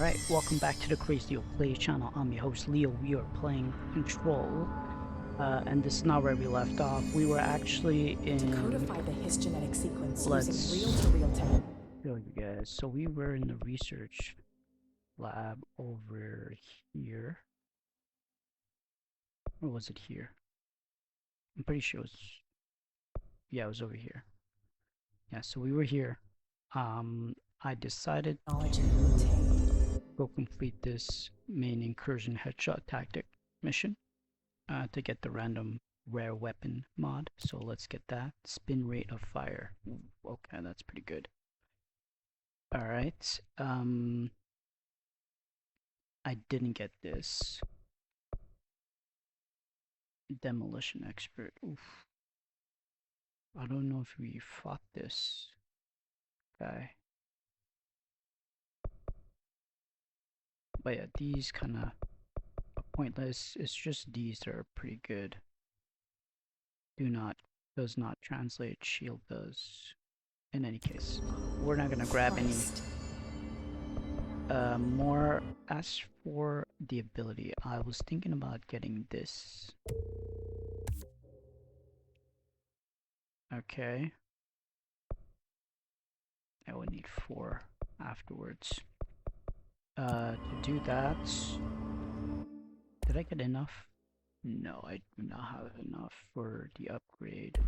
Alright, welcome back to the Crazy Leo Play channel. I'm your host Leo. We are playing Control. And this is not where we left off. We were actually in... To codify the his genetic sequence Let's using reel-to-reel technology. show you guys. So we were in the research lab over here. Or was it here? I'm pretty sure it was... Yeah, it was over here. Yeah, so we were here. I decided to go complete this main incursion headshot tactic mission to get the random rare weapon mod. So let's get that. Spin rate of fire. Ooh, okay, that's pretty good. Alright. I didn't get this. Demolition expert. Oof. I don't know if we fought this guy. But yeah, these kind of pointless. It's just these that are pretty good. Does not translate. Shield does. In any case, we're not gonna grab any more. As for the ability, I was thinking about getting this. Okay. I would need 4 afterwards. To do that, did I get enough? No, I do not have enough for the upgrade.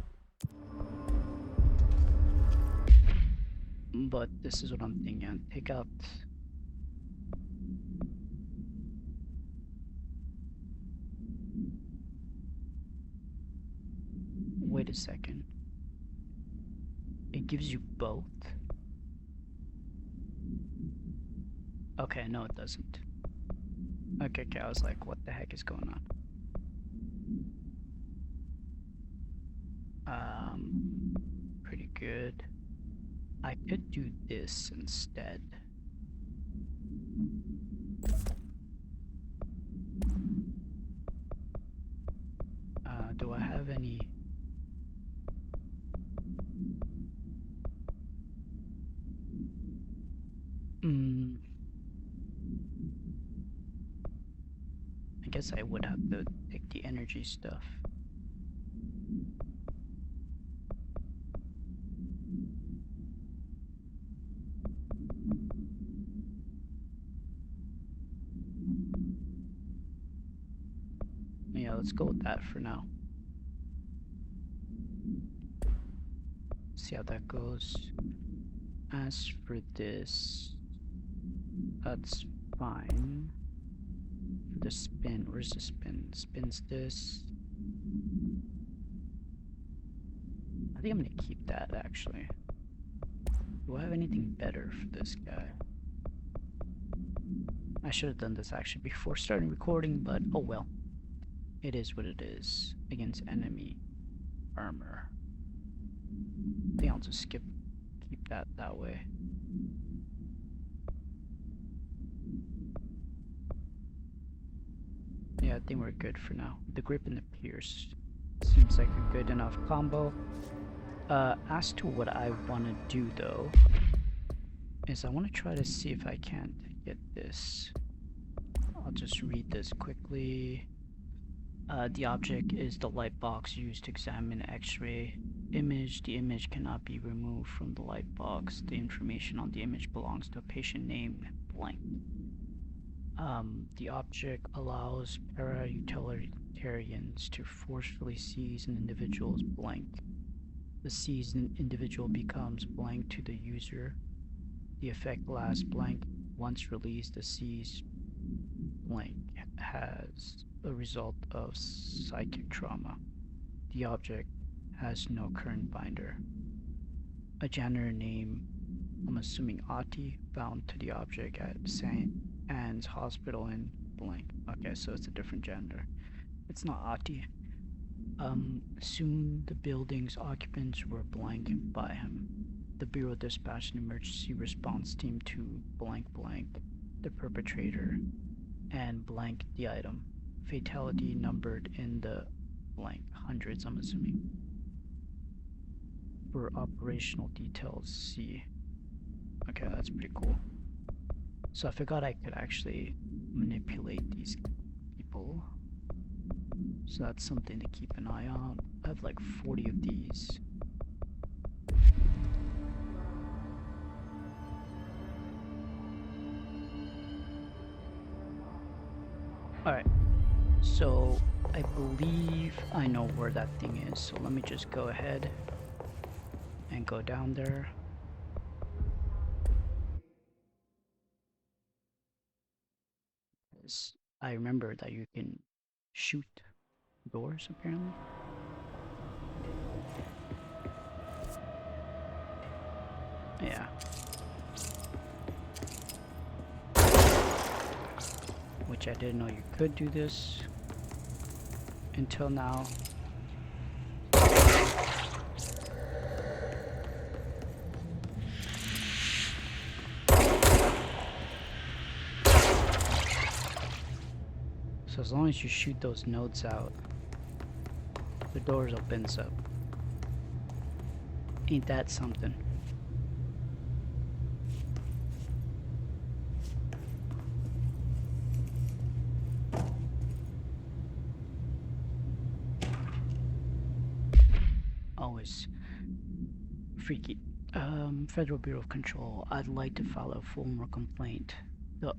But this is what I'm thinking. Take out... Wait a second. It gives you both? Okay, no it doesn't. Okay, I was like, what the heck is going on? Pretty good. I could do this instead. Do I have any... I guess I would have to take the energy stuff. Yeah, let's go with that for now. See how that goes. As for this, that's fine. For the spin, where's the spin? Spins this. I think I'm gonna keep that actually. Do I have anything better for this guy? I should have done this actually before starting recording, but oh well. It is what it is. Against enemy armor. I think I'll just keep that way. Yeah, I think we're good for now. The grip and the pierce seems like a good enough combo. As to what I want to do though, is I want to try to see if I can't get this. I'll just read this quickly. The object is the light box used to examine an X-ray image. The image cannot be removed from the light box. The information on the image belongs to a patient named blank. The object allows para-utilitarians to forcefully seize an individual's blank. The seized individual becomes blank to the user. The effect lasts blank. Once released, the seized blank has a result of psychic trauma. The object has no current binder. A janitor named, I'm assuming Ati, bound to the object at St. Anne's Hospital in blank. Okay, so it's a different janitor. It's not Ati. Soon the building's occupants were blank by him. The Bureau dispatched an emergency response team to blank the perpetrator and blank the item. Fatality numbered in the blank hundreds, I'm assuming. For operational details, see. Okay, that's pretty cool. So I forgot I could actually manipulate these people. So that's something to keep an eye on. I have like 40 of these. Alright, so I believe I know where that thing is. So let me just go ahead and go down there. I remember that you can shoot doors apparently. Yeah. Which I didn't know you could do this until now. So as long as you shoot those nodes out, the doors opens up. Ain't that something? Always freaky. Federal Bureau of Control, I'd like to file a formal complaint. The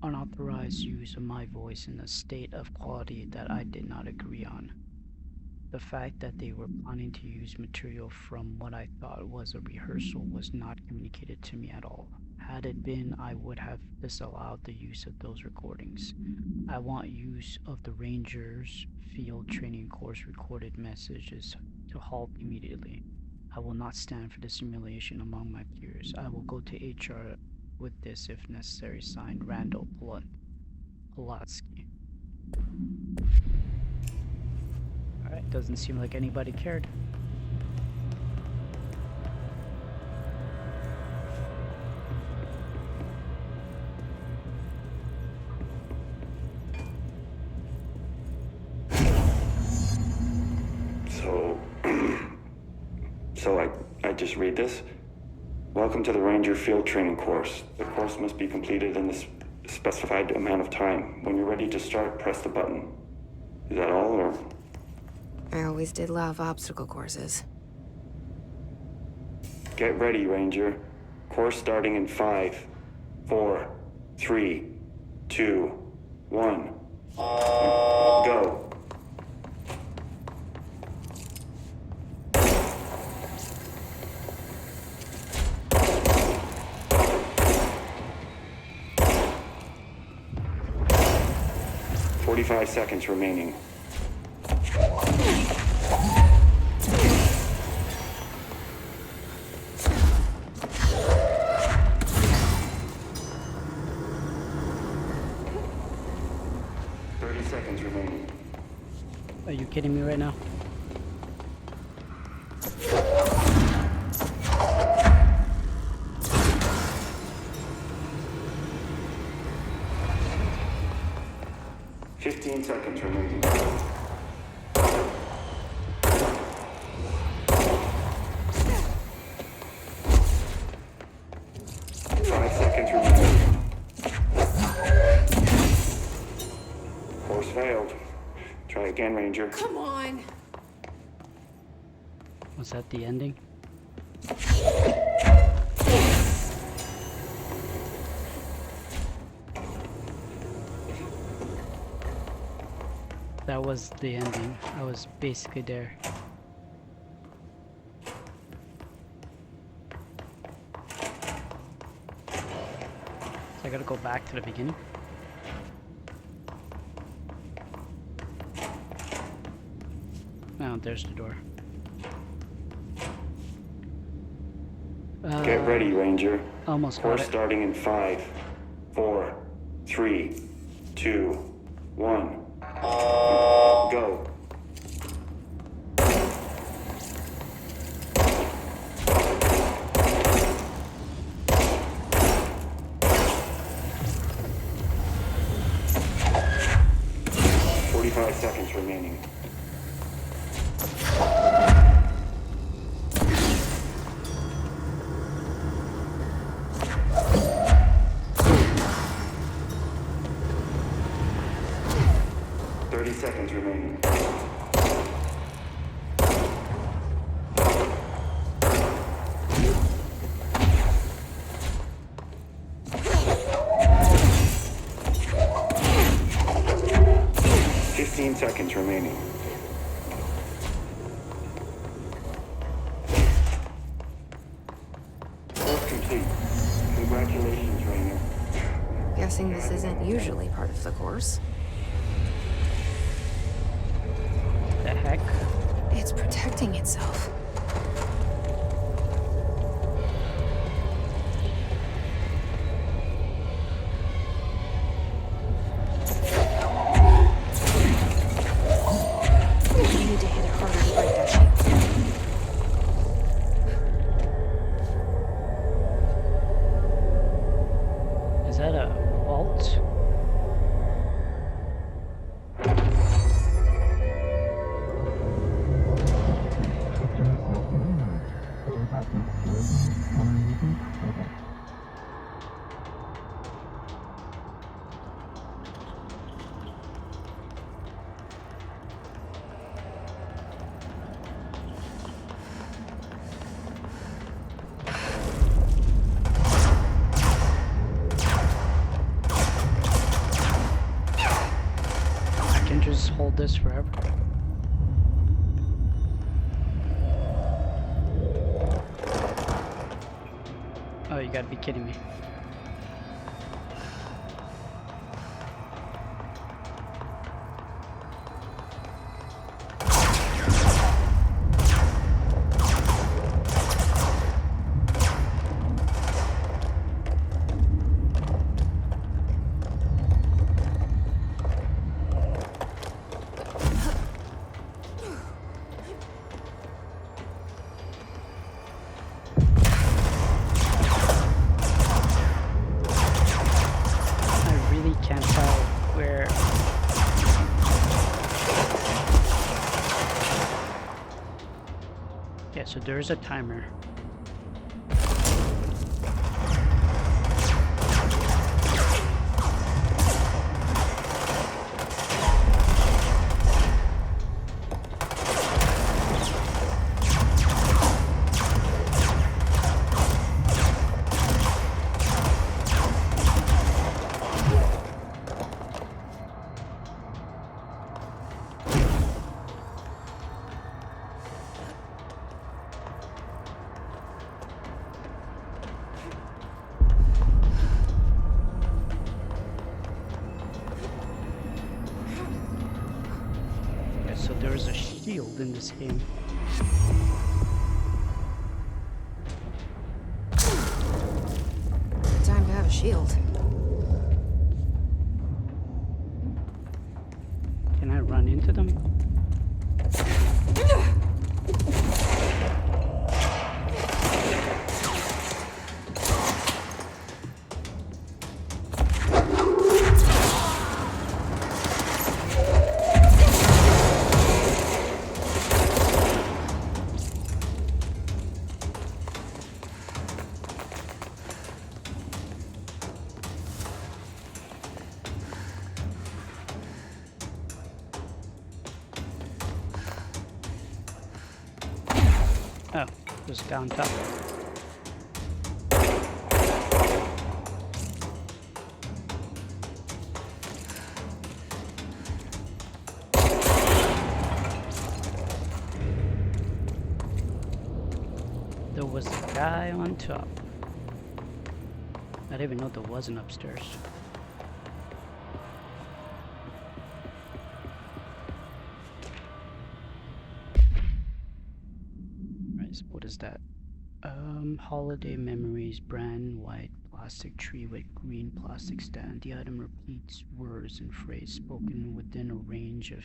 unauthorized use of my voice in a state of quality that I did not agree on. The fact that they were planning to use material from what I thought was a rehearsal was not communicated to me at all. Had it been, I would have disallowed the use of those recordings. I want use of the Rangers Field Training Course recorded messages to halt immediately. I will not stand for dissimulation among my peers. I will go to HR with this if necessary. Signed, Randall Pulatsky. Alright, doesn't seem like anybody cared. So I just read this. Welcome to the Ranger Field Training Course. The course must be completed in the specified amount of time. When you're ready to start, press the button. Is that all, or? I always did love obstacle courses. Get ready, Ranger. Course starting in 5, 4, 3, 2, 1. Go. "45 seconds remaining." Are you kidding me right now? "15 seconds remaining." 5 seconds remaining. Course failed. Try again, Ranger. Come on! Was that the ending? That was the ending. I was basically there. So I gotta go back to the beginning. Oh, there's the door. Get ready, Ranger. Almost got Course it. starting in 5, 4, 3, 2, 1. Go. "45 seconds remaining." seconds remaining. 15 seconds remaining. Complete. Congratulations, Rainer. Guessing this isn't usually part of the course. The heck? It's protecting itself. You need to hit it harder to break that shield. Is that a vault? I can just hold this forever. Oh, you gotta be kidding me. I really can't tell where. Yeah, so there's a timer. Yeah, so there's a shield in this game. Time to have a shield. Can I run into them? Oh, just down top. There was a guy on top. I didn't even know there was an upstairs. Right, so what is that? Holiday memories, brand white plastic tree with green plastic stand. The item repeats words and phrase spoken within a range of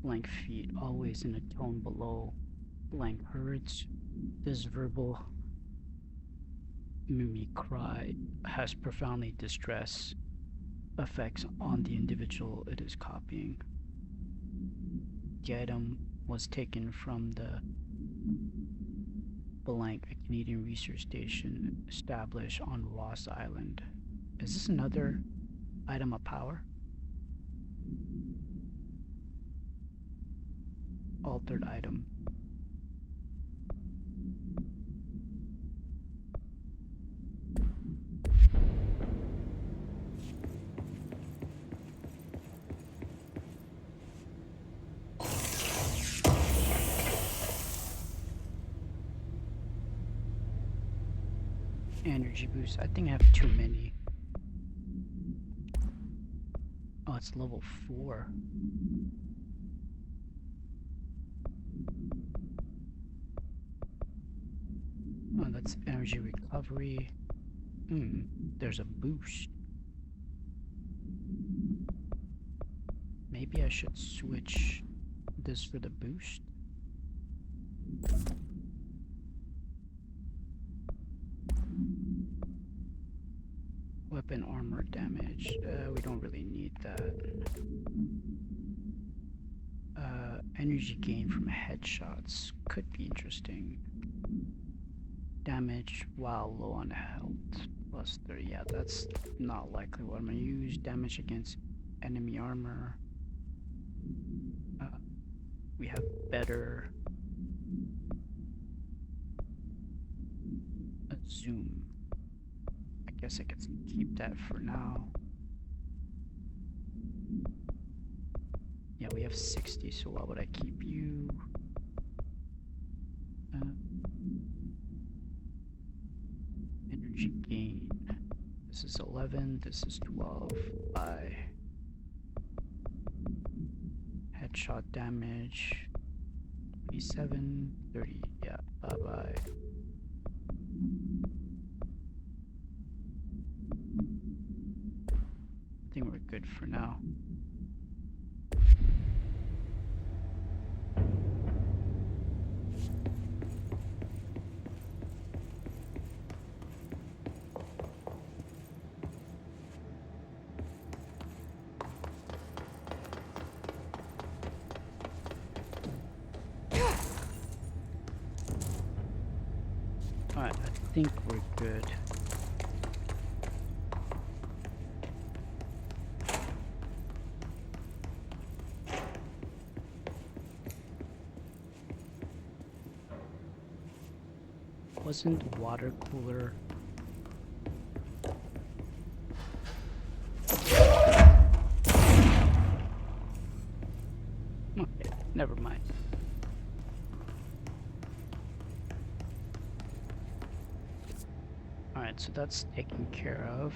blank feet, always in a tone below blank hertz. This verbal mimicry has profoundly distress effects on the individual it is copying. The item was taken from the blank, a Canadian research station established on Ross Island. Is this another item of power? altered item. Energy boost. I think I have too many. Oh, it's level 4. Oh, that's energy recovery. There's a boost. Maybe I should switch this for the boost. Weapon armor damage. We don't really need that. Energy gain from headshots could be interesting. Damage while low on health. Plus 30. Yeah, that's not likely what I'm gonna use. Damage against enemy armor. We have better zoom. I guess I could keep that for now. Yeah, we have 60, so why would I keep you? Energy gain. This is 11, this is 12. Bye. Headshot damage. 27, 30. Yeah, bye bye. I think we're good for now. Alright, I think we're good. Wasn't water cooler? Okay, never mind. Alright, so that's taken care of.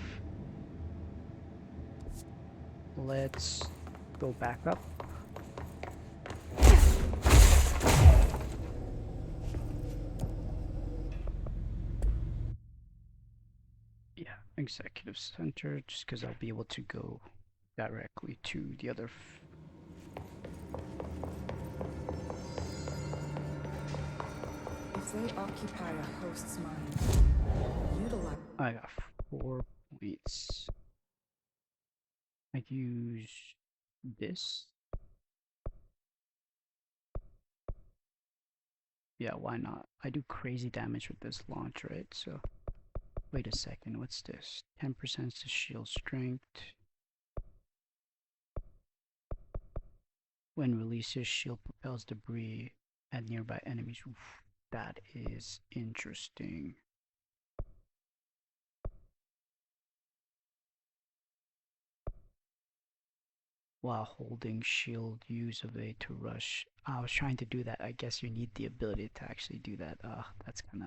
Let's go back up. Yeah, executive center, just because I'll be able to go directly to the other. If they occupy a host's mind, utilize. I got 4 points. I use this. Yeah, why not? I do crazy damage with this launch, right? So, wait a second, what's this? 10% to shield strength. When releases, shield propels debris at nearby enemies. Oof, that is interesting. While holding shield, use of A to rush. I was trying to do that. I guess you need the ability to actually do that. That's kind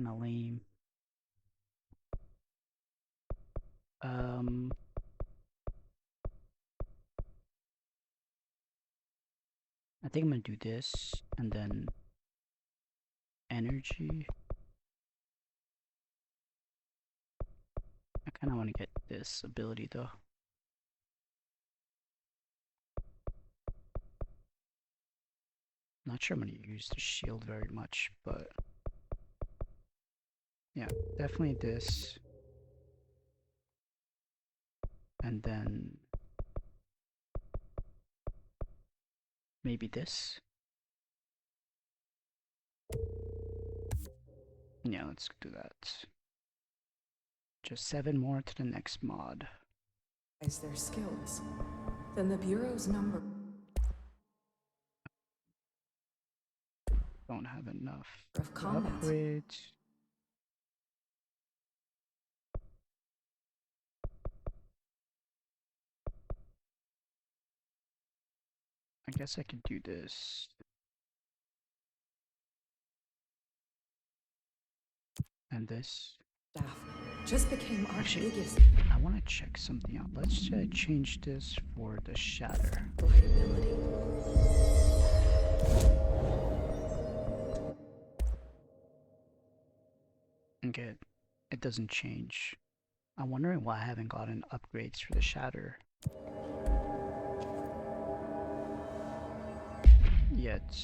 of lame. I think I'm gonna do this and then energy. I kind of want to get this ability though. Not sure I'm gonna use the shield very much, but yeah, definitely this. And then maybe this. Yeah, let's do that. Just 7 more to the next mod. Their skills, then the Bureau's number. don't have enough Of combat. upgrades. I guess I could do this. And this. Staff just became our Actually, biggest I want to check something out. Let's change this for the shatter. liability. Okay, it doesn't change. I'm wondering why I haven't gotten upgrades for the shatter yet.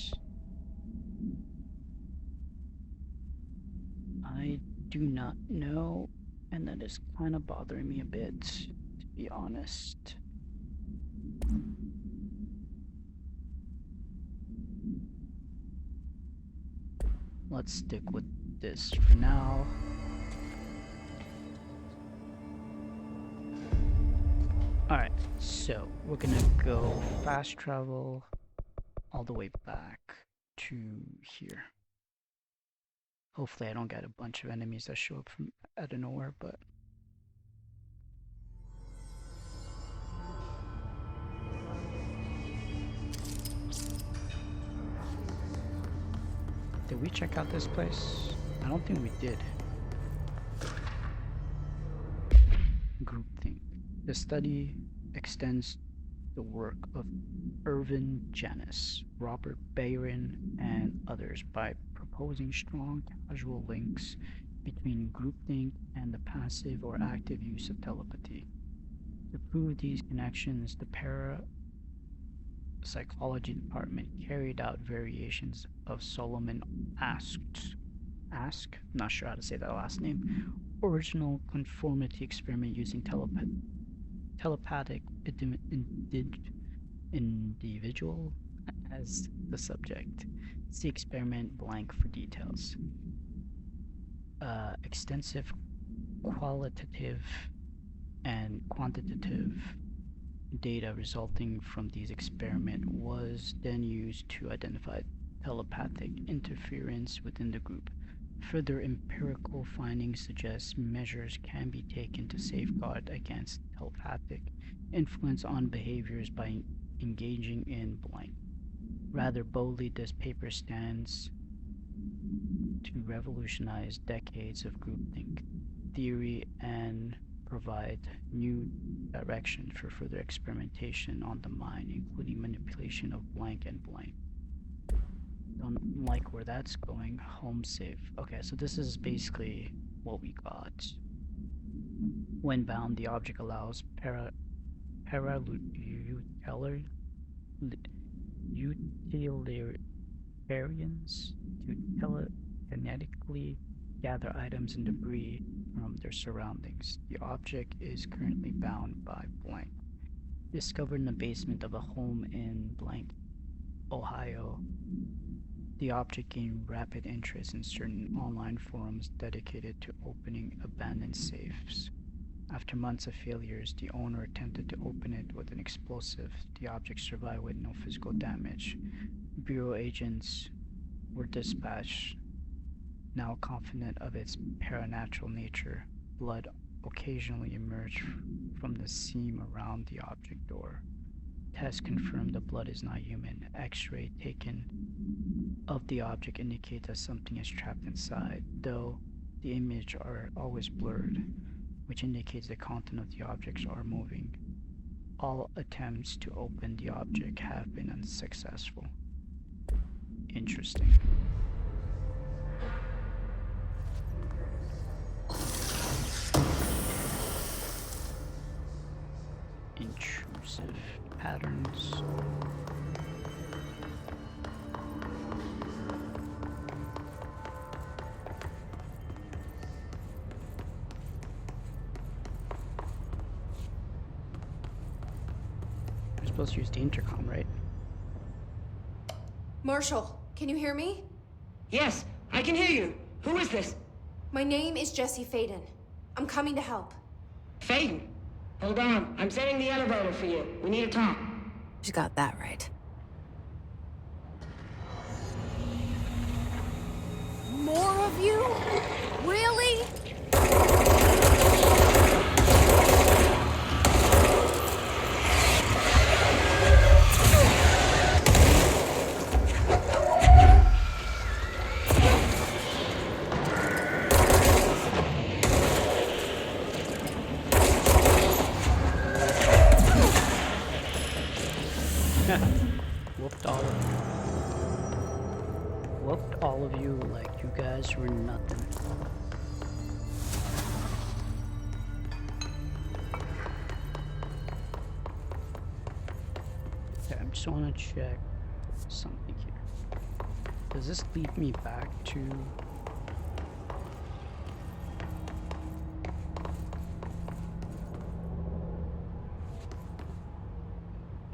I do not know, and that is kind of bothering me a bit, to be honest. Let's stick with this for now. Alright, so we're gonna go fast travel all the way back to here. Hopefully I don't get a bunch of enemies that show up from out of nowhere, but... Did we check out this place? I don't think we did. Groupthink. The study extends the work of Irvin Janis, Robert Bayron, and others by proposing strong causal links between groupthink and the passive or active use of telepathy. To prove these connections, the parapsychology department carried out variations of Solomon Ask's, not sure how to say that last name, original conformity experiment using telepathic individual as the subject. See experiment blank for details. Extensive qualitative and quantitative data resulting from these experiments was then used to identify telepathic interference within the group. Further empirical findings suggest measures can be taken to safeguard against telepathic influence on behaviors by engaging in blank. Rather boldly, this paper stands to revolutionize decades of groupthink theory and provide new direction for further experimentation on the mind, including manipulation of blank and blank. Don't like where that's going. Home save. Okay, so this is basically what we got. When bound, the object allows utilitarians to telekinetically gather items and debris from their surroundings. The object is currently bound by blank. Discovered in the basement of a home in blank, Ohio, the object gained rapid interest in certain online forums dedicated to opening abandoned safes. After months of failures, the owner attempted to open it with an explosive. The object survived with no physical damage. Bureau agents were dispatched, now confident of its paranatural nature. Blood occasionally emerged from the seam around the object door. Tests confirmed the blood is not human. X-ray taken of the object indicates that something is trapped inside, though the images are always blurred, which indicates the content of the objects are moving. All attempts to open the object have been unsuccessful. Interesting. Intrusive patterns. We're supposed to use the intercom, right? Marshall, can you hear me? Yes, I can hear you. Who is this? My name is Jesse Faden. I'm coming to help. Faden. Hold on. I'm setting the elevator for you. We need to talk. She got that right. more of you? Really? Whooped all of you. Whooped all of you like you guys were nothing. Okay, I just want to check something here. Does this lead me back to...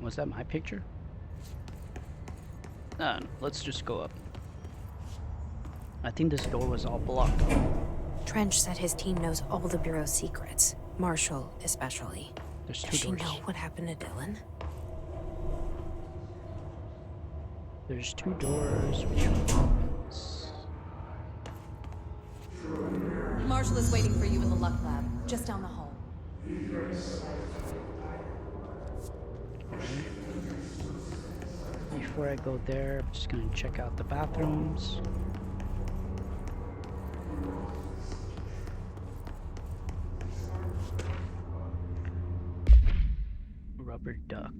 Was that my picture? No, let's just go up. I think this door was all blocked. Trench said his team knows all the Bureau's secrets. Marshall, especially. There's Does two she doors. know what happened to Dylan? There's two doors. Which one opens? Marshall is waiting for you in the Luck Lab, just down the hall. Before I go there, I'm just gonna check out the bathrooms. Rubber duck.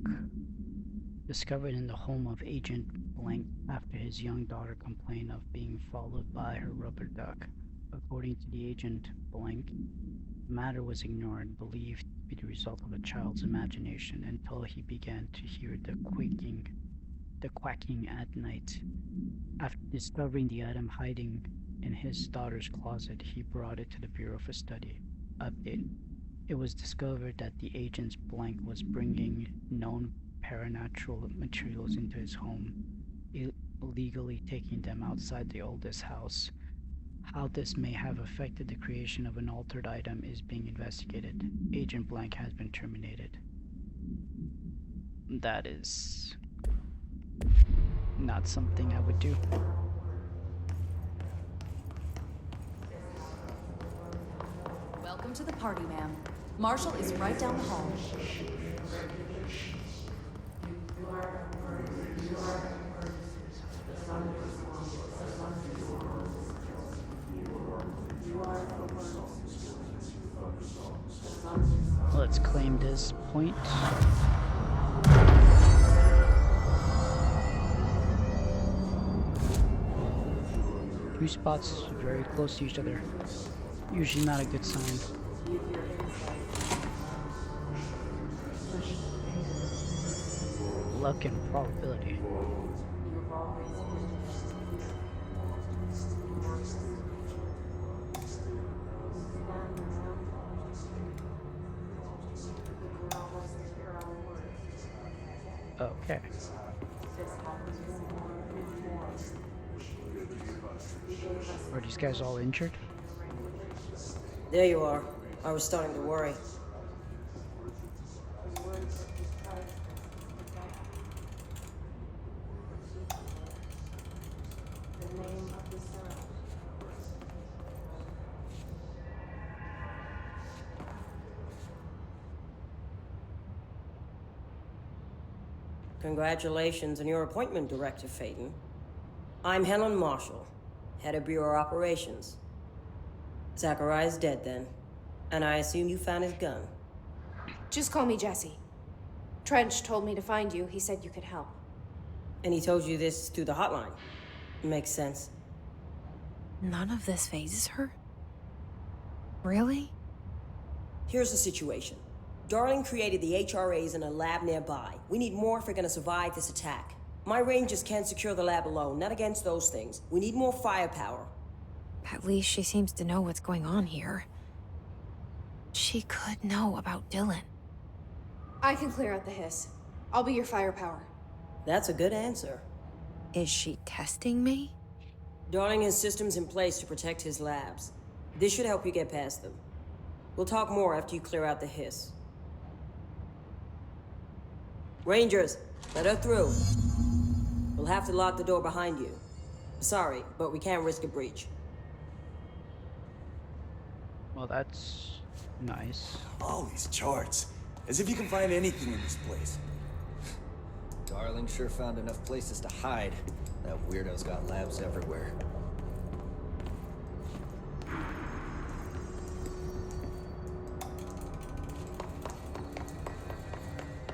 Discovered in the home of Agent Blank after his young daughter complained of being followed by her rubber duck. According to the Agent Blank, the matter was ignored and believed to be the result of a child's imagination until he began to hear the quacking at night. After discovering the item hiding in his daughter's closet, he brought it to the Bureau for study. Update. It was discovered that the agent's Blank was bringing known paranatural materials into his home, illegally taking them outside the oldest house. How this may have affected the creation of an altered item is being investigated. Agent Blank has been terminated. That is not something I would do. Welcome to the party, ma'am. Marshall is right down the hall. Let's claim this point. Two spots very close to each other. Usually not a good sign. Luck and probability. Okay. Are these guys all injured? There you are. I was starting to worry. Congratulations on your appointment, Director Phaeton. I'm Helen Marshall, head of Bureau Operations. Zachariah's dead then, and I assume you found his gun. Just call me Jesse. Trench told me to find you. He said you could help. And he told you this through the hotline. Makes sense. None of this phases her? Really? Here's the situation. Darling created the HRAs in a lab nearby. We need more if we're gonna survive this attack. My rangers can't secure the lab alone, not against those things. We need more firepower. At least she seems to know what's going on here. She could know about Dylan. I can clear out the hiss. I'll be your firepower. That's a good answer. Is she testing me? Darling has systems in place to protect his labs. This should help you get past them. We'll talk more after you clear out the hiss. Rangers, let her through. We'll have to lock the door behind you. Sorry, but we can't risk a breach. Well, that's nice. All these charts. As if you can find anything in this place. Darling sure found enough places to hide. That weirdo's got labs everywhere.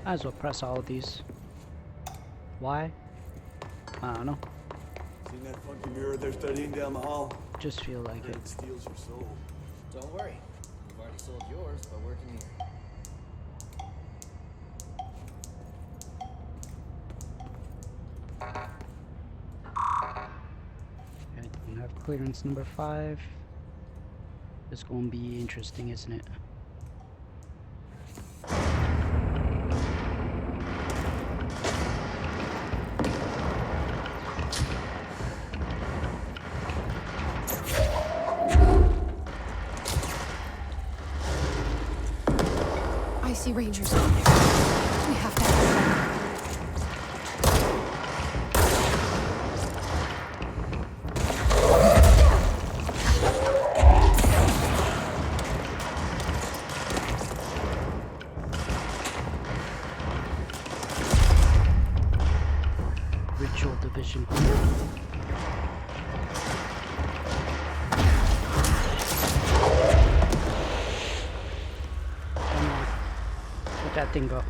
Might as well press all of these. Why? I don't know. Seen that funky mirror they're studying down the hall? Just feel like it. It steals your soul. Don't worry. You've already sold yours by working here. I don't have clearance number 5. It's gonna be interesting, isn't it? I see Rangers down there. We have to have them. Ritual division. Let that thing go.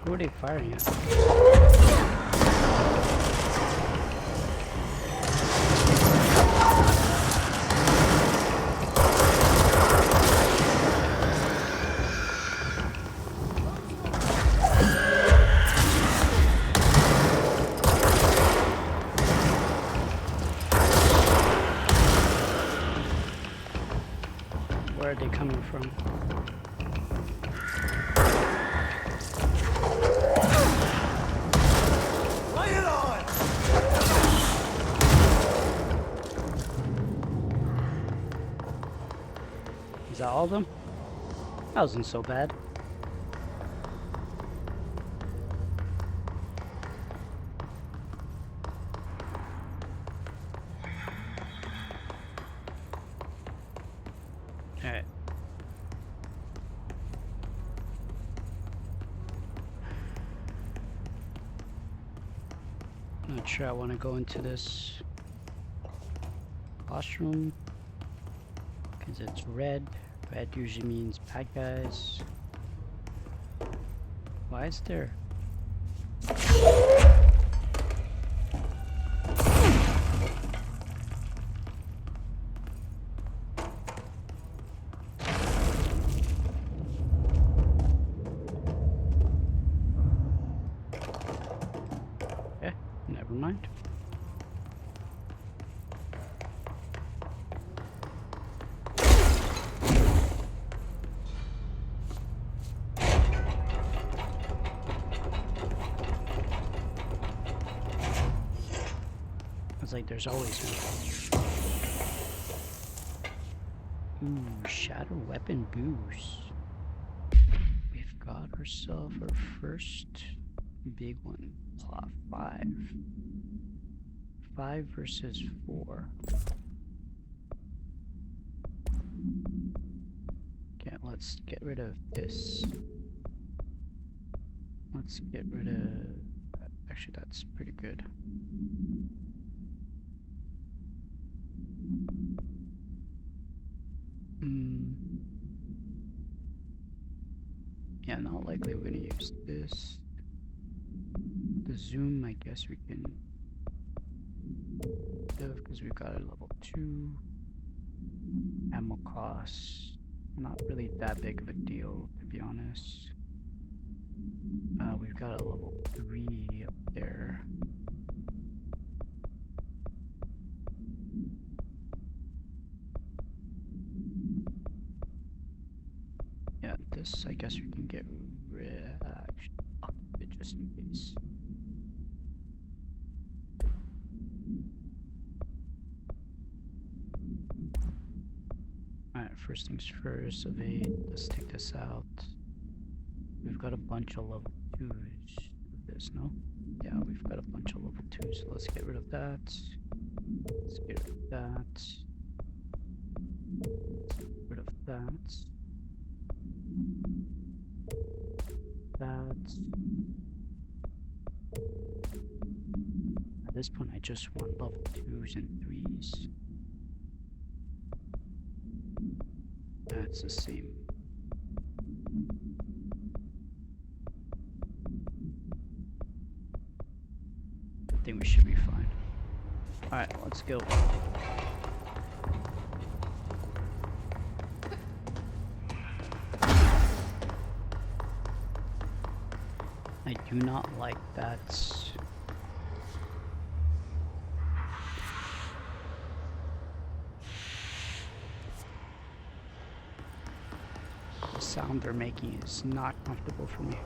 Who are they firing at? Where are they coming from? Lay it on! Is that all of them? That wasn't so bad. Alright. Not sure I want to go into this washroom because it's red. Red usually means bad guys. Why is there? Okay, never mind. It's like there's always one. Ooh, shadow weapon boost. We've got ourselves our first big one. Plot 5. 5 versus 4. Okay, let's get rid of this. Let's get rid of... Actually, that's pretty good. Yeah, not likely we're gonna use this. The zoom, I guess we can do because we've got a level 2 ammo cost. Not really that big of a deal, to be honest. We've got a level 3 up there. Yeah, this I guess we can get rid of it just in case. Alright, first things first, evade. Let's take this out. We've got a bunch of level 2s of this, no? Yeah, we've got a bunch of level 2s, so let's get rid of that. Let's get rid of that. Let's get rid of that. That. At this point, I just want level 2s and 3s. That's the same. I think we should be fine. Alright, let's go. I do not like that. The sound they're making is not comfortable for me.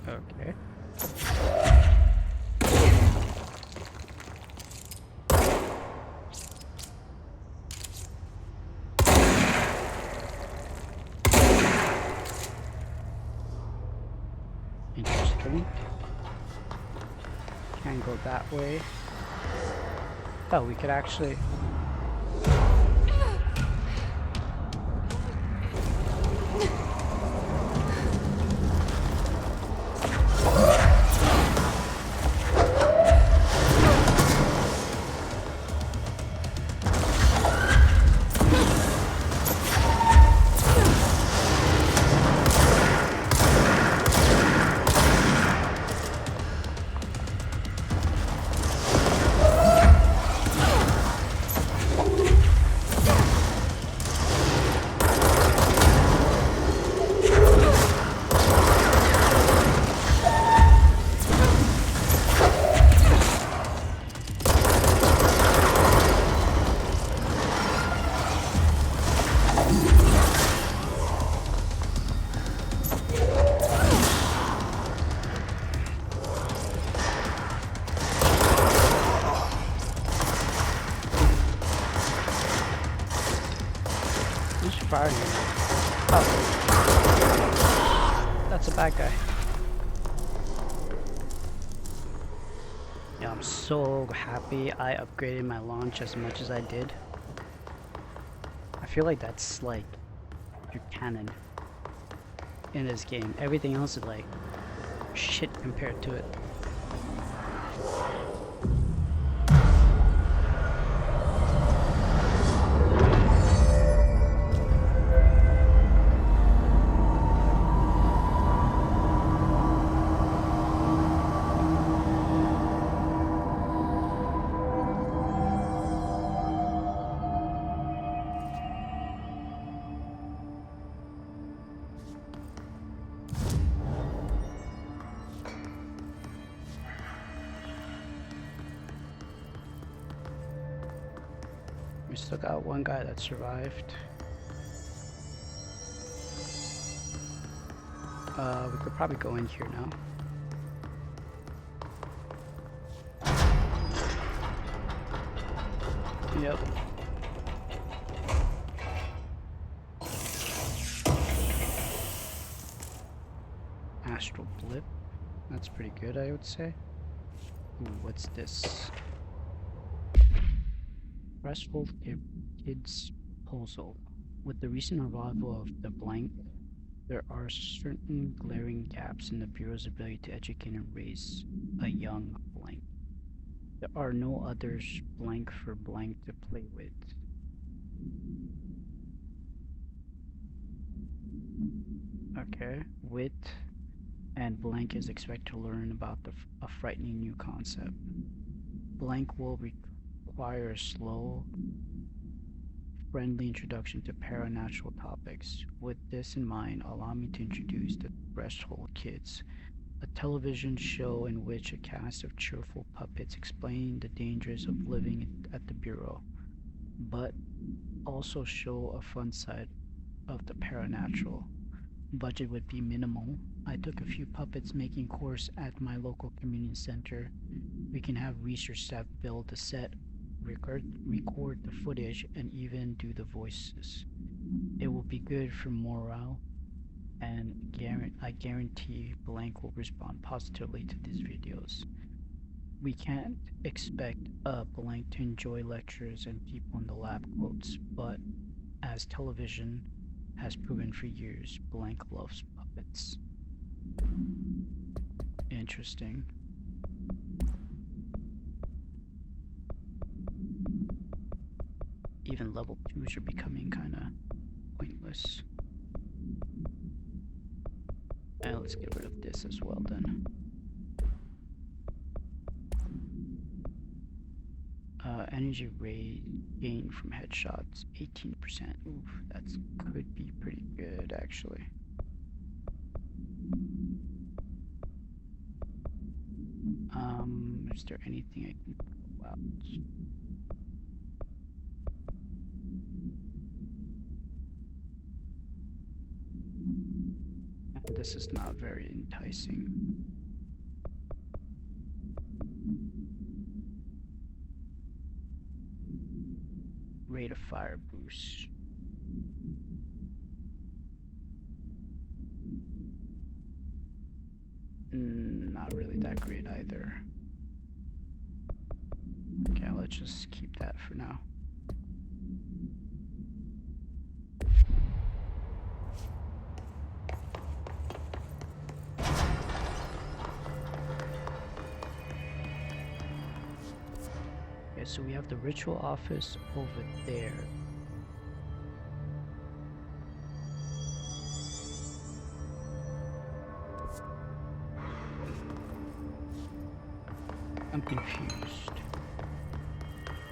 Okay. Interesting. Can't go that way. Oh, we could actually... Who's firing me? Oh. That's a bad guy. Yeah, I'm so happy I upgraded my launch as much as I did. I feel like that's like your canon in this game. Everything else is like shit compared to it. We still got one guy that survived. We could probably go in here now. Yep. Astral blip. That's pretty good, I would say. Ooh, what's this? Restful Kids proposal. With the recent arrival of the blank, there are certain glaring gaps in the Bureau's ability to educate and raise a young blank. There are no others blank for blank to play with. Okay. Wit and Blank is expected to learn about a frightening new concept. Blank will require a slow, friendly introduction to paranatural topics. With this in mind, allow me to introduce the Threshold Kids, a television show in which a cast of cheerful puppets explain the dangers of living at the Bureau, but also show a fun side of the paranatural. Budget would be minimal. I took a few puppets making course at my local community center. We can have research staff build the set, record the footage, and even do the voices. It will be good for morale, and I guarantee Blank will respond positively to these videos. We can't expect Blank to enjoy lectures and people in the lab quotes, but as television has proven for years, Blank loves puppets. Interesting. Even level 2s are becoming kinda pointless. And let's get rid of this as well then. Energy rate gain from headshots, 18%. Oof, that could be pretty good actually. Is there anything I can go out? This is not very enticing. Rate of fire boost. Not really that great either. Okay, let's just keep that for now. Okay, so we have the ritual office over there. I'm confused.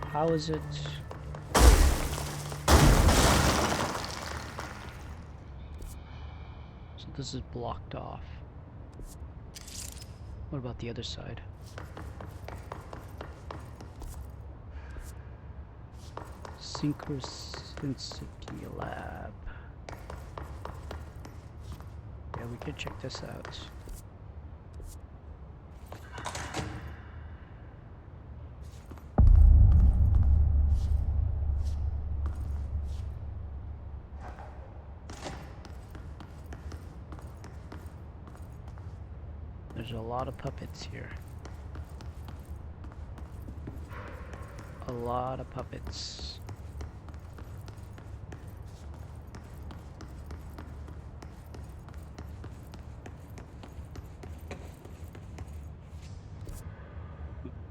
How is it? So this is blocked off. What about the other side? Synchronicity Lab. Yeah, we could check this out. There's a lot of puppets here. A lot of puppets.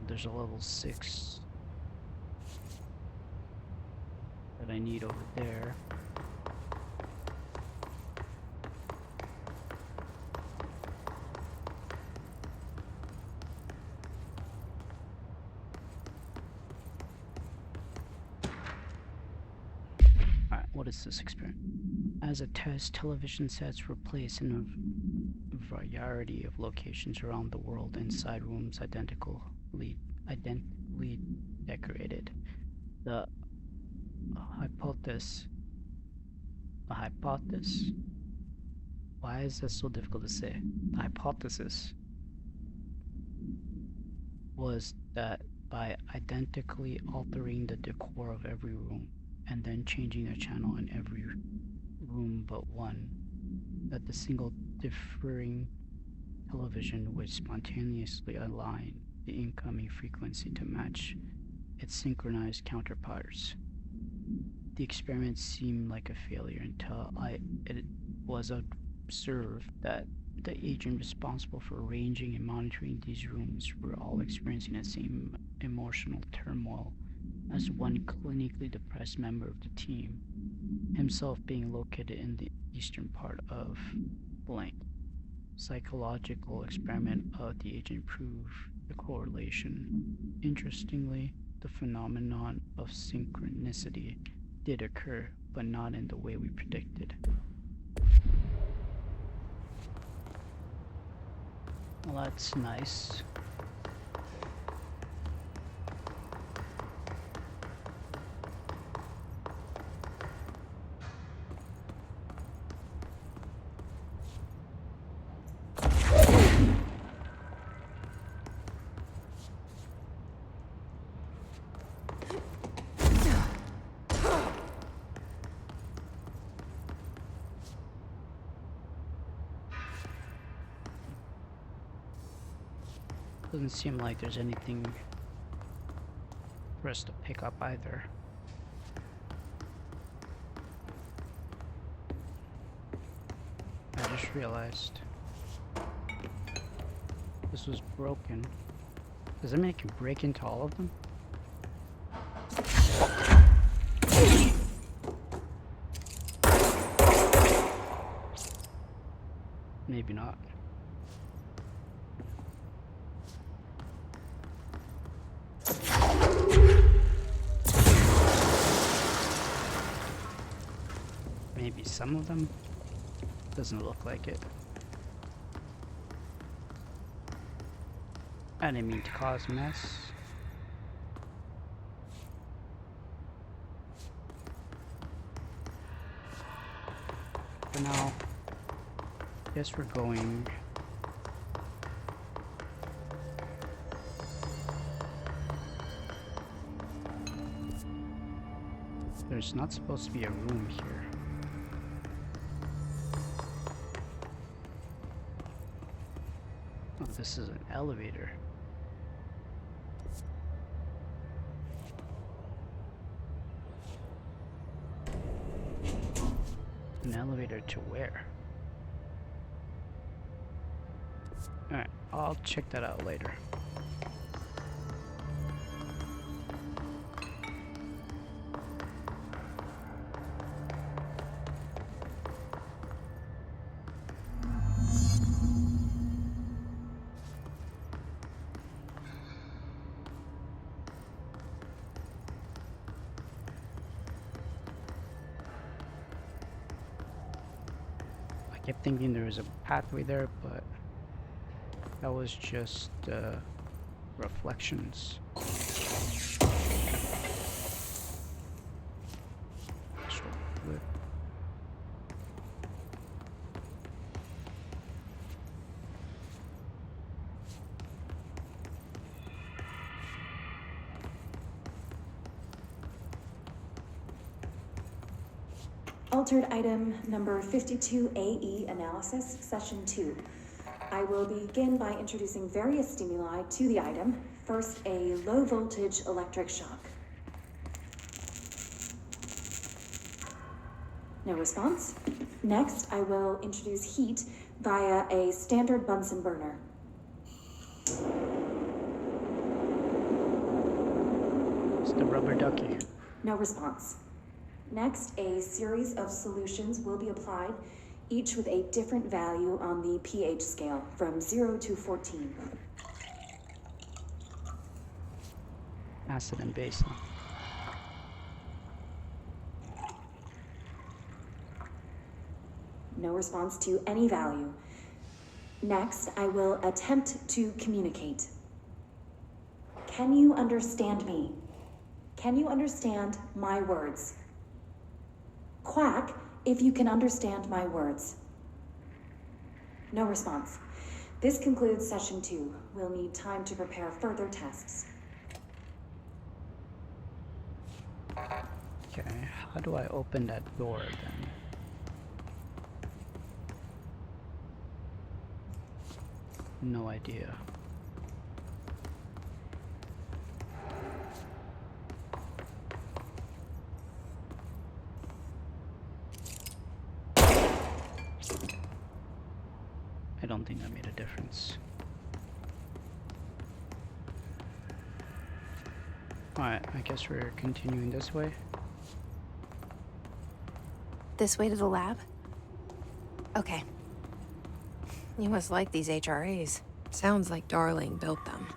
There's a level 6 that I need over there. Alright, what is this experiment? As a test, television sets were placed in a variety of locations around the world inside rooms identically decorated. The hypothesis. Why is that so difficult to say? The hypothesis was that by identically altering the decor of every room and then changing the channel in every room but one, that the single differing television would spontaneously align the incoming frequency to match its synchronized counterparts. The experiment seemed like a failure until it was observed that the agent responsible for arranging and monitoring these rooms were all experiencing the same emotional turmoil as one clinically depressed member of the team, himself being located in the eastern part of blank. Psychological experiment of the agent proved the correlation. Interestingly, the phenomenon of synchronicity did occur, but not in the way we predicted. Well, that's nice. Doesn't seem like there's anything for us to pick up either. I just realized this was broken. Does that mean I can break into all of them? Maybe not. Maybe some of them. Doesn't look like it. I didn't mean to cause a mess. For now, guess we're going. There's not supposed to be a room here. Oh, this is an elevator. An elevator to where? Alright, I'll check that out later. I kept thinking there was a pathway there, but that was just reflections. Flip. Altered item number 52AE analysis, session 2. I will begin by introducing various stimuli to the item. First, a low voltage electric shock. No response. Next, I will introduce heat via a standard Bunsen burner. It's the rubber ducky. No response. Next, a series of solutions will be applied, each with a different value on the pH scale, from 0 to 14. Acid and base. No response to any value. Next, I will attempt to communicate. Can you understand me? Can you understand my words? Quack if you can understand my words. No response. This concludes session 2. We'll need time to prepare further tests. Okay, how do I open that door then? No idea. I don't think that made a difference. Alright, I guess we're continuing this way. This way to the lab? Okay. You must like these HRAs. Sounds like Darling built them.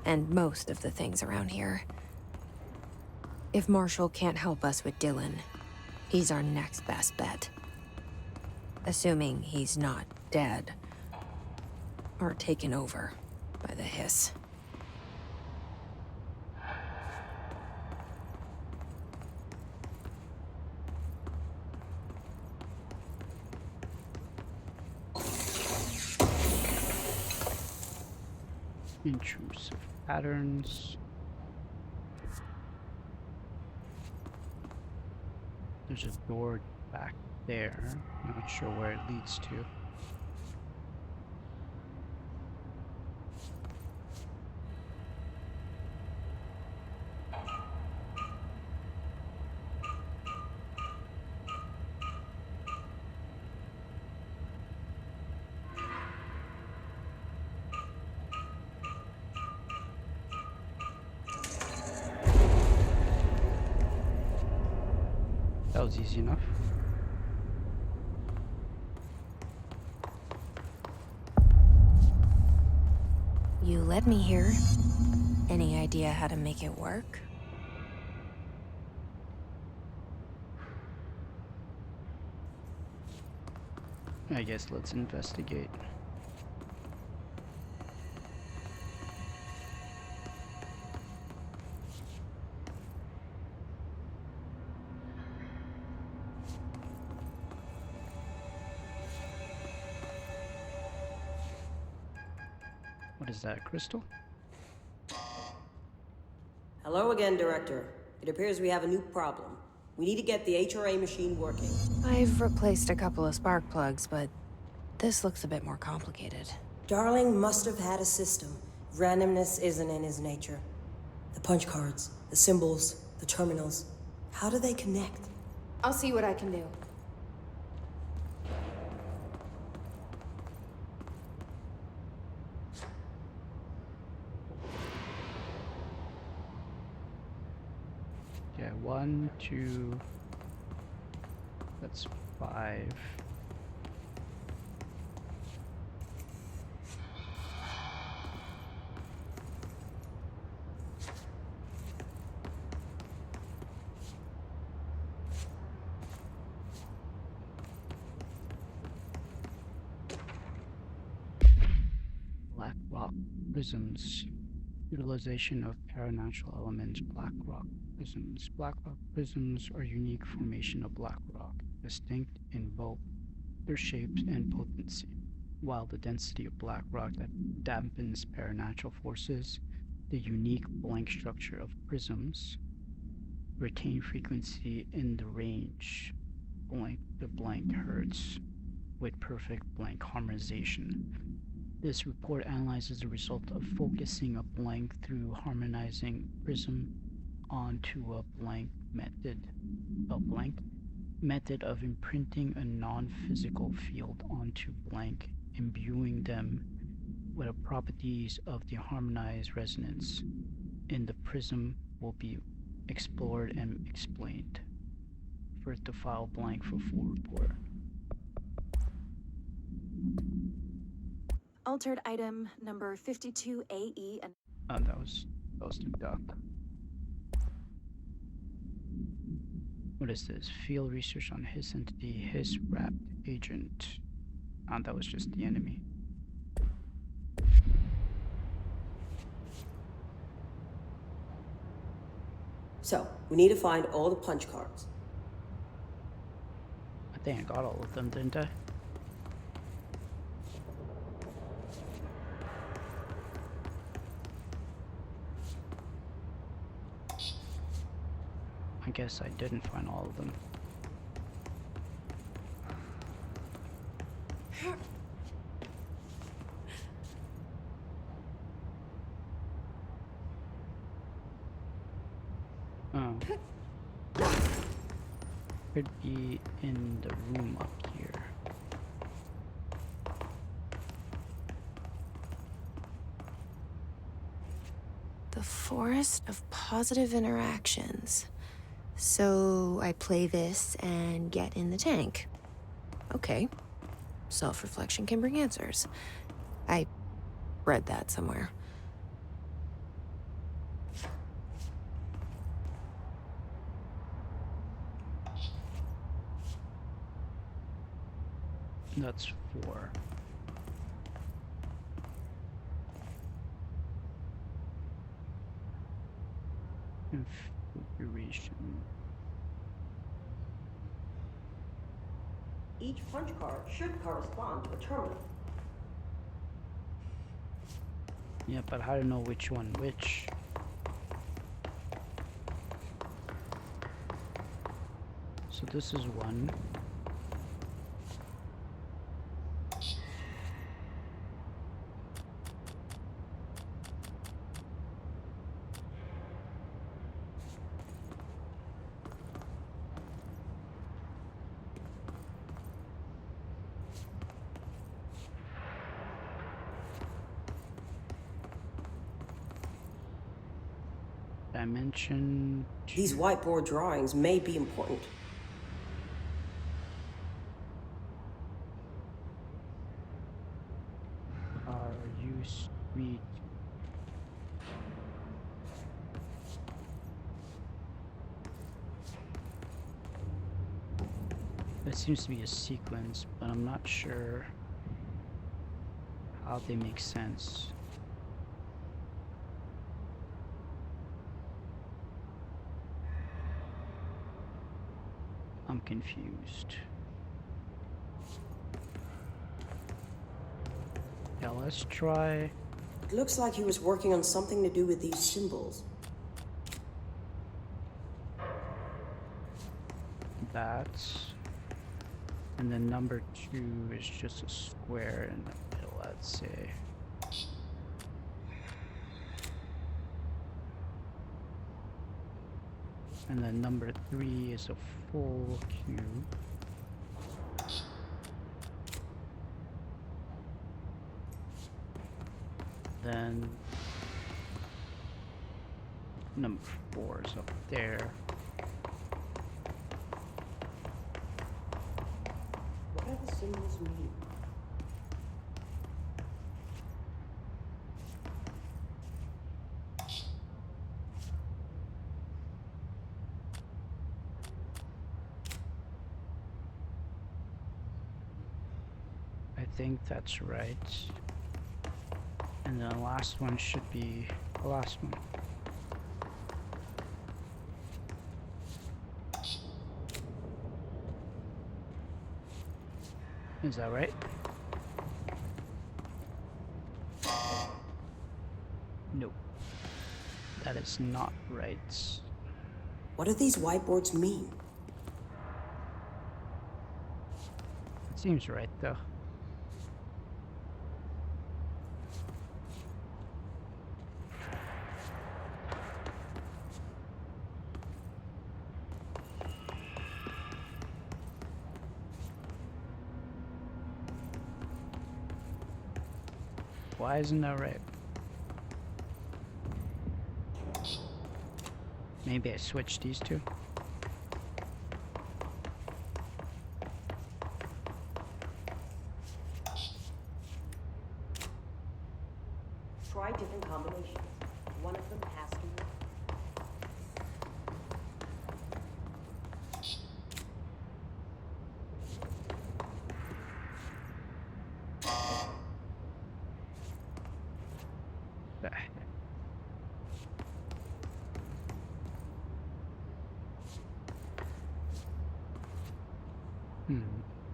And most of the things around here. If Marshall can't help us with Dylan, he's our next best bet. Assuming he's not dead. Or taken over by the hiss. Intrusive patterns. There's a door back there. Not sure where it leads to. That was easy enough. You led me here. Any idea how to make it work? I guess let's investigate. What is that, crystal? Hello again, Director. It appears we have a new problem. We need to get the HRA machine working. I've replaced a couple of spark plugs, but this looks a bit more complicated. Darling must have had a system. Randomness isn't in his nature. The punch cards, the symbols, the terminals. How do they connect? I'll see what I can do. Yeah, 1, 2. That's 5. Black rock prisms. Utilization of paranatural elements. Black rock prisms. Black rock prisms are unique formation of black rock, distinct in both their shapes and potency. While the density of black rock that dampens paranatural forces, the unique blank structure of prisms retain frequency in the range blank hertz with perfect blank harmonization. This report analyzes the result of focusing a blank through harmonizing prism onto a blank method of imprinting a non-physical field onto blank, imbuing them with the properties of the harmonized resonance in the prism will be explored and explained. First to file blank for full report. Altered item number 52AE and Oh, that was the duck. What is this? Field research on his entity, his wrapped agent. Oh, that was just the enemy. So, we need to find all the punch cards. I think I got all of them, didn't I? I guess I didn't find all of them. Oh. Could be in the room up here. The forest of positive interactions. So I play this and get in the tank. Okay. self-reflection can bring answers. I read that somewhere. That's 4. Configuration. Each punch card should correspond to a terminal. Yeah, but how to know which one which? So this is 1. Dimension 2. These whiteboard drawings may be important. Are you sweet? That seems to be a sequence, but I'm not sure how they make sense. I'm confused. Yeah, let's try. It looks like he was working on something to do with these symbols. That. And then number 2 is just a square in the middle, let's say. And then number 3 is a full cube. Then number 4 is up there. What do the symbols mean? I think that's right. And then the last one should be the last one. Is that right? Nope. That is not right. What do these whiteboards mean? It seems right though. Why isn't that right? Maybe I switched these two. Try different combinations. One of them has to work.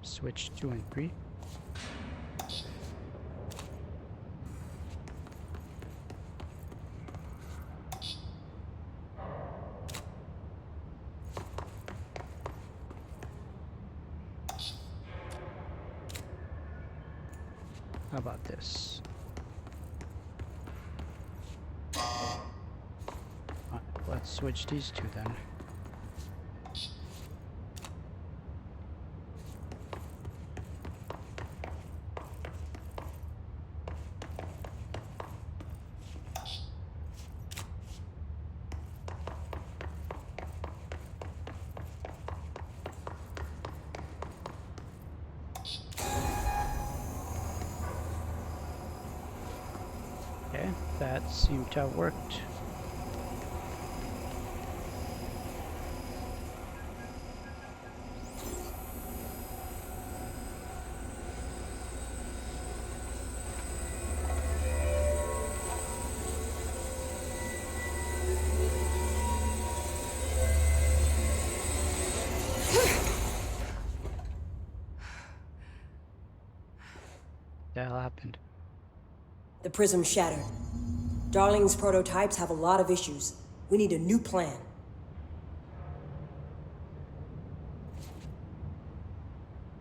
Switch 2 and 3. How about this? Let's switch these two then. Okay, that seemed to have worked. What the hell happened? The prism shattered. Darling's prototypes have a lot of issues. We need a new plan.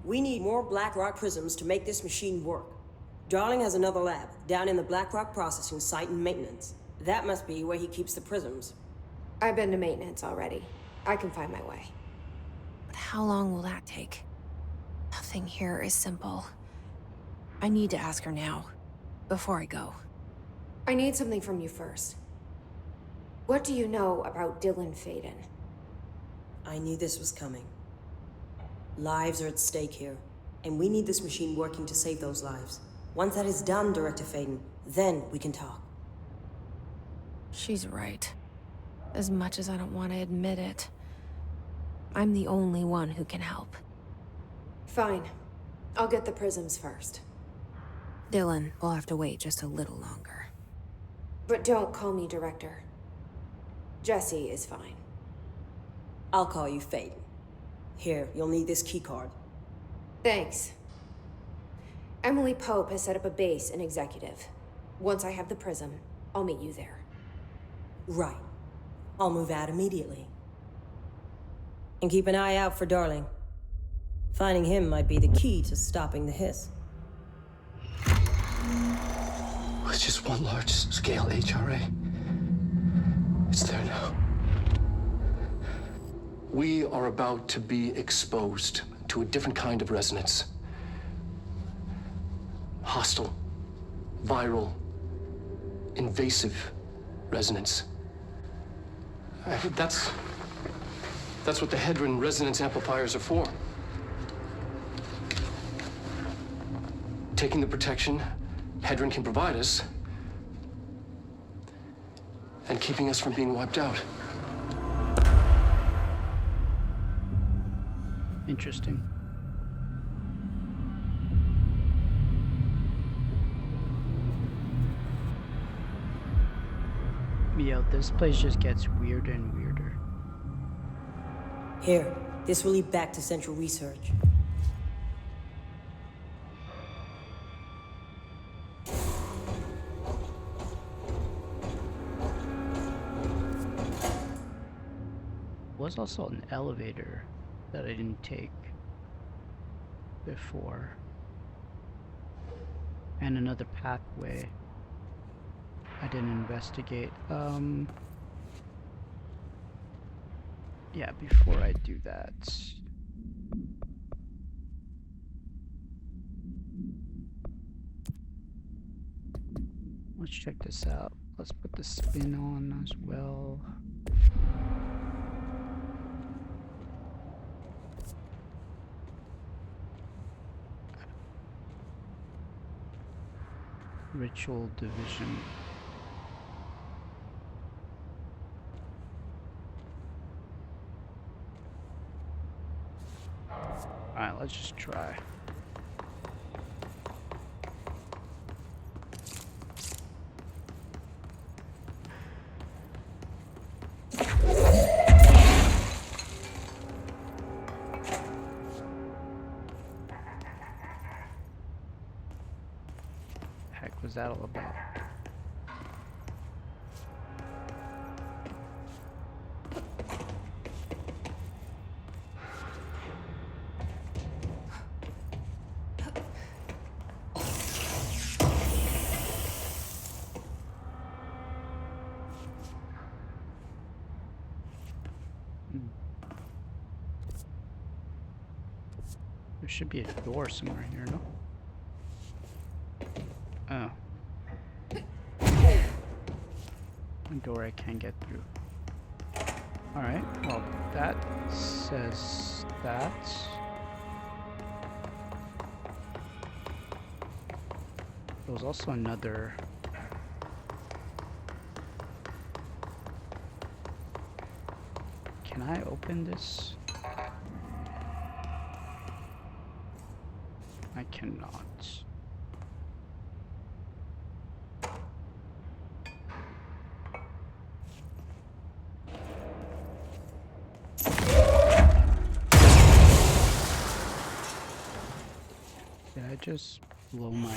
We need more Blackrock prisms to make this machine work. Darling has another lab, down in the Blackrock processing site and maintenance. That must be where he keeps the prisms. I've been to maintenance already. I can find my way. But how long will that take? Nothing here is simple. I need to ask her now, before I go. I need something from you first. What do you know about Dylan Faden? I knew this was coming. Lives are at stake here, and we need this machine working to save those lives. Once that is done, Director Faden, then we can talk. She's right. As much as I don't want to admit it, I'm the only one who can help. Fine. I'll get the prisms first. Dylan will have to wait just a little longer. But don't call me Director. Jesse is fine. I'll call you Faden. Here, you'll need this keycard. Thanks. Emily Pope has set up a base in Executive. Once I have the prism, I'll meet you there. Right. I'll move out immediately. And keep an eye out for Darling. Finding him might be the key to stopping the hiss. It's just one large-scale HRA. It's there now. We are about to be exposed to a different kind of resonance. Hostile, viral, invasive resonance. That's what the Hedron resonance amplifiers are for. Taking the protection Hedron can provide us and keeping us from being wiped out. Interesting. Yeah, this place just gets weirder and weirder. Here, this will lead back to Central Research. Was also an elevator that I didn't take before, and another pathway I didn't investigate. Yeah, before I do that, let's check this out. Let's put the spin on as well. Ritual division. Alright, let's just try. Heck was that all about? There should be a door somewhere here, no? Oh. A door I can't get through. Alright, well, that says that. There was also another I open this? I cannot. Did I just blow my...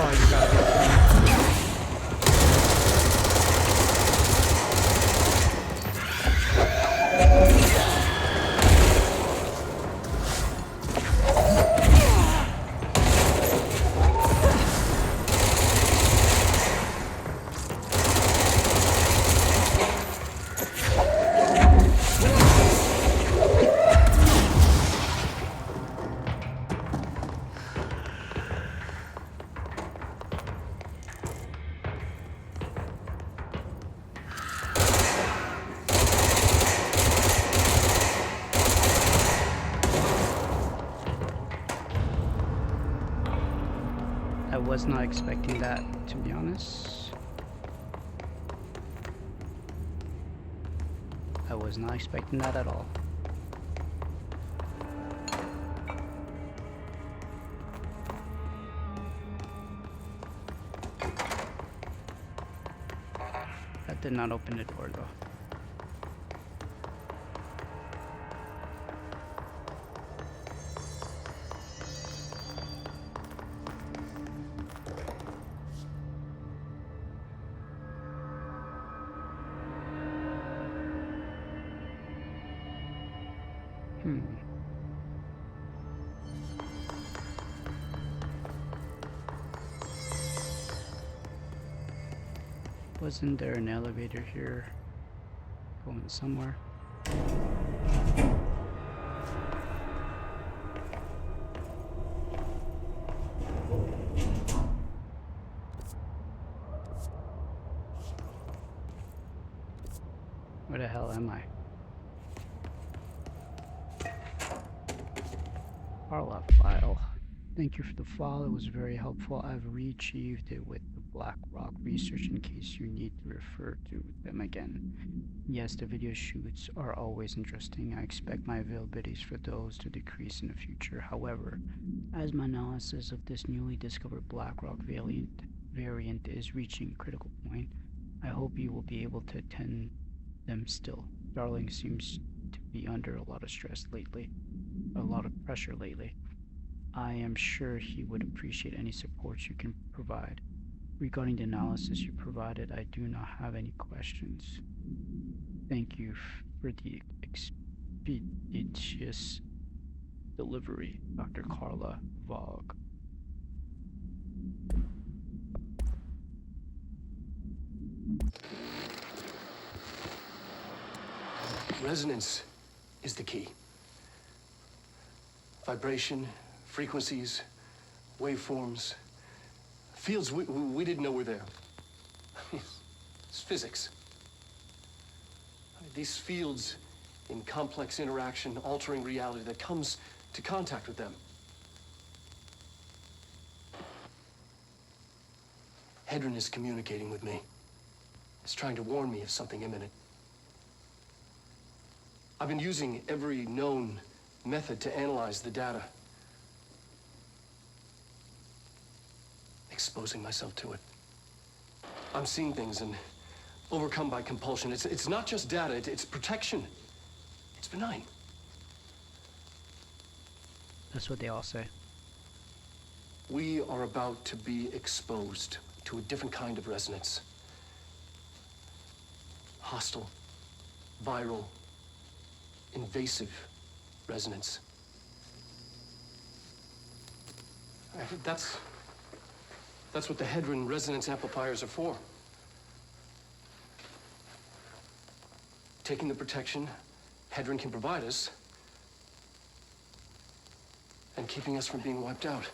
Oh, you gotta be... I was not expecting that, to be honest. I was not expecting that at all. That did not open the door though. Wasn't there an elevator here going somewhere? Where the hell am I? Carla file. Thank you for the file, it was very helpful. I've retrieved it with the Black Rock research in case you need to refer to them again. Yes, the video shoots are always interesting. I expect my availabilities for those to decrease in the future. However, as my analysis of this newly discovered Black Rock variant is reaching a critical point, I hope you will be able to attend them still. Darling seems to be under a lot of stress lately, a lot of pressure lately. I am sure he would appreciate any support you can provide. Regarding the analysis you provided, I do not have any questions. Thank you for the expeditious delivery, Dr. Carla Vogue. Resonance is the key. Vibration, frequencies, waveforms, fields we didn't know were there. It's physics. These fields in complex interaction, altering reality that comes to contact with them. Hedron is communicating with me. It's trying to warn me of something imminent. I've been using every known method to analyze the data. Exposing myself to it. I'm seeing things and overcome by compulsion. It's not just data, it's protection. It's benign. That's what they all say. We are about to be exposed to a different kind of resonance. Hostile, viral, invasive resonance. That's what the Hedron resonance amplifiers are for. Taking the protection Hedron can provide us and keeping us from being wiped out.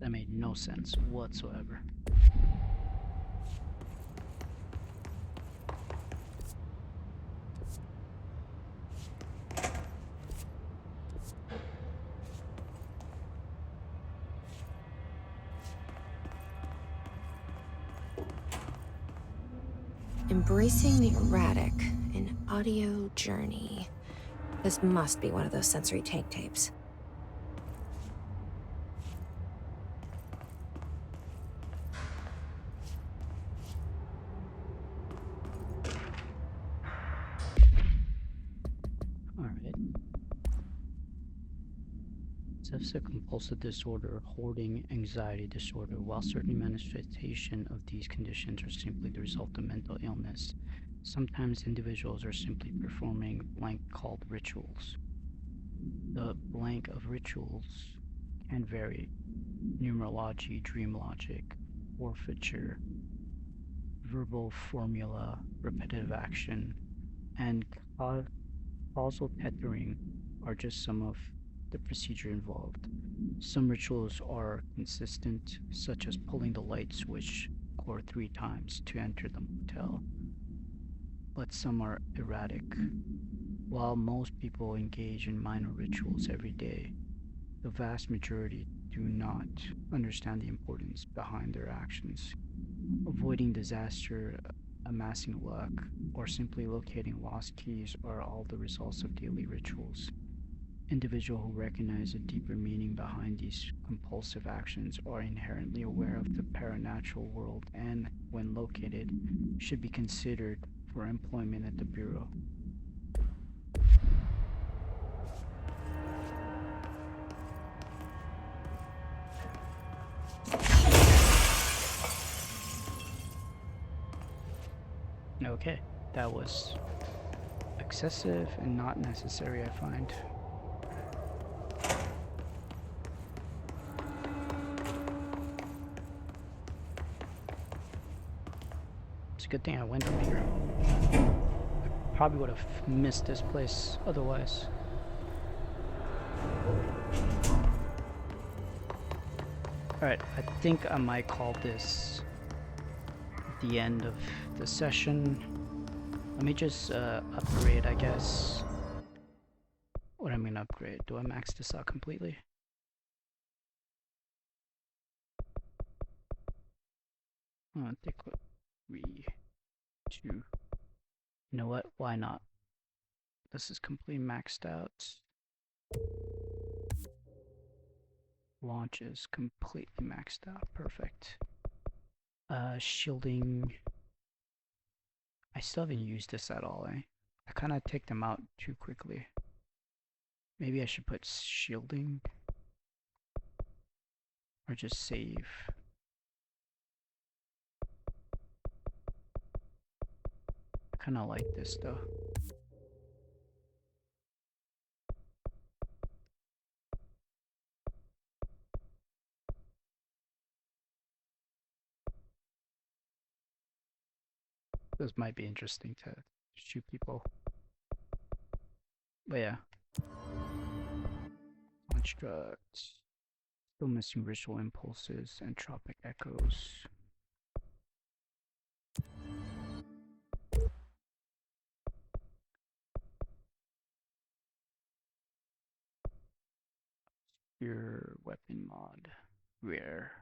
That made no sense whatsoever. Embracing the erratic, an audio journey. This must be one of those sensory take tapes. Alright. Obsessive compulsive disorder, hoarding, anxiety disorder. While certain manifestations of these conditions are simply the result of mental illness, sometimes individuals are simply performing blank called rituals. The blank of rituals can vary. Numerology, dream logic, forfeiture, verbal formula, repetitive action, and causal tethering are just some of the procedure involved. Some rituals are consistent, such as pulling the light switch or 3 times to enter the motel, but some are erratic. While most people engage in minor rituals every day, the vast majority do not understand the importance behind their actions. Avoiding disaster, amassing luck, or simply locating lost keys are all the results of daily rituals. Individuals who recognize a deeper meaning behind these compulsive actions are inherently aware of the paranatural world and, when located, should be considered for employment at the Bureau. Okay, that was excessive and not necessary, I find. It's a good thing I went up here. I probably would have missed this place otherwise. Alright, I think I might call this the end of the session. Let me just upgrade, I guess. What I'm gonna upgrade? Do I max this out completely? I think 3, 2. You know what? Why not? This is completely maxed out. Launch is completely maxed out. Perfect. Shielding. I still haven't used this at all, eh? I kind of take them out too quickly. Maybe I should put shielding. Or just save. I kind of like this though. This might be interesting to shoot people. But yeah. Construct. Still missing ritual impulses, entropic echoes. Your weapon mod. Rare.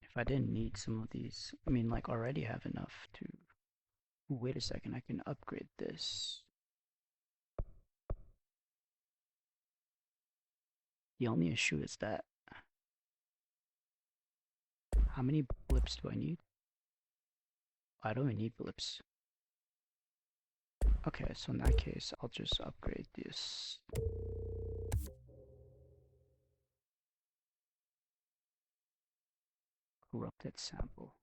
If I didn't need some of these, I mean, like, already have enough to... Wait a second, I can upgrade this. The only issue is that... How many blips do I need? I don't even need blips. Okay, so in that case, I'll just upgrade this. Corrupted sample.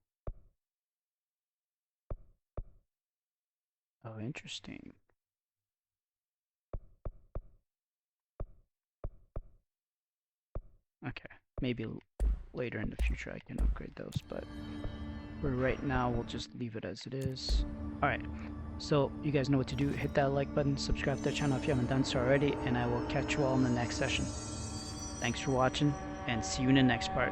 Oh, interesting. Okay, maybe later in the future I can upgrade those, but for right now we'll just leave it as it is. Alright, so you guys know what to do. Hit that like button, subscribe to the channel if you haven't done so already, and I will catch you all in the next session. Thanks for watching, and see you in the next part.